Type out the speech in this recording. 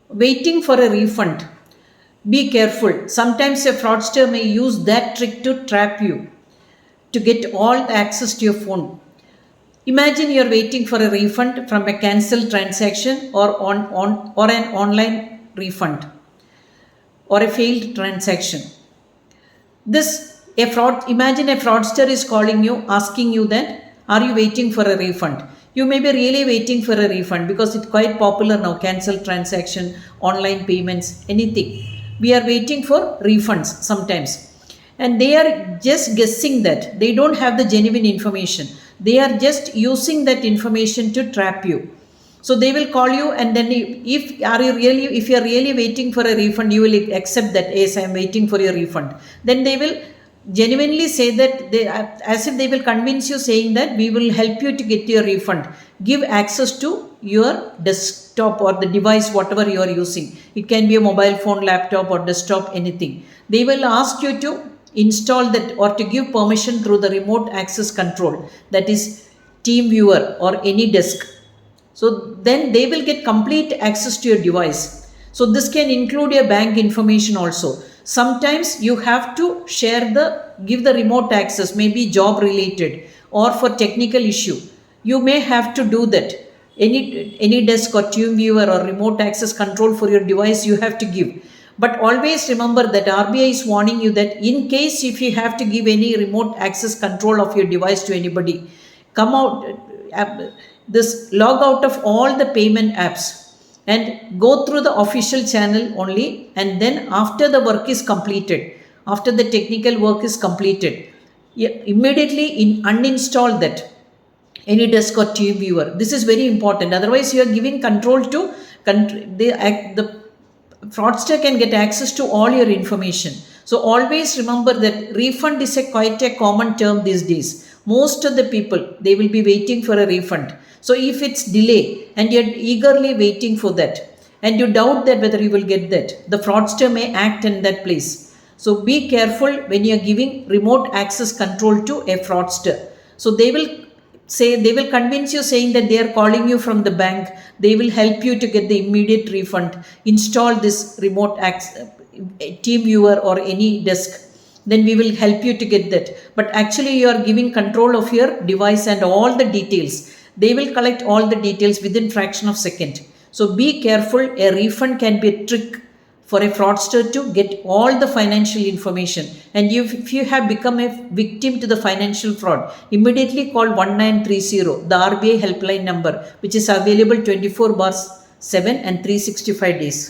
Waiting for a refund. Be careful. Sometimes a fraudster may use that trick to trap you to get all the access to your phone. Imagine you're waiting for a refund from a cancelled transaction or an online refund or a failed transaction. Imagine a fraudster is calling you asking you that are you waiting for a refund. You may be really waiting for a refund because it's quite popular now, cancel transaction, online payments, anything. We are waiting for refunds sometimes, and they are just guessing that they don't have the genuine information. They are just using that information to trap you. So they will call you, and then if you are really waiting for a refund, you will accept that yes, I am waiting for your refund. Then they will genuinely say that as if they will convince you, saying that we will help you to get your refund. Give access to your desktop or the device whatever you are using. It can be a mobile phone, laptop, or desktop, anything. They will ask you to install that or to give permission through the remote access control, that is TeamViewer or AnyDesk. So then they will get complete access to your device. So this can include your bank information also. Sometimes you have to give the remote access, maybe job related or for technical issue. You may have to do that. Any desk or TeamViewer or remote access control for your device you have to give. But always remember that RBI is warning you that in case if you have to give any remote access control of your device to anybody, come out, log out of all the payment apps and go through the official channel only. And then after the work is completed, after the technical work is completed, immediately uninstall that AnyDesk or TeamViewer. This is very important. Otherwise, you are giving control to the fraudster can get access to all your information. So always remember that refund is quite a common term these days. Most of the people, they will be waiting for a refund. So if it's delay and you're eagerly waiting for that and you doubt that whether you will get that, the fraudster may act in that place. So be careful when you're giving remote access control to a fraudster. So they will convince you saying that they are calling you from the bank. They will help you to get the immediate refund. Install this remote access, TeamViewer or AnyDesk. Then we will help you to get that. But actually you are giving control of your device and all the details. They will collect all the details within fraction of second. So be careful. A refund can be a trick for a fraudster to get all the financial information. And if you have become a victim to the financial fraud, immediately call 1930, the RBI helpline number, which is available 24/7 and 365 days.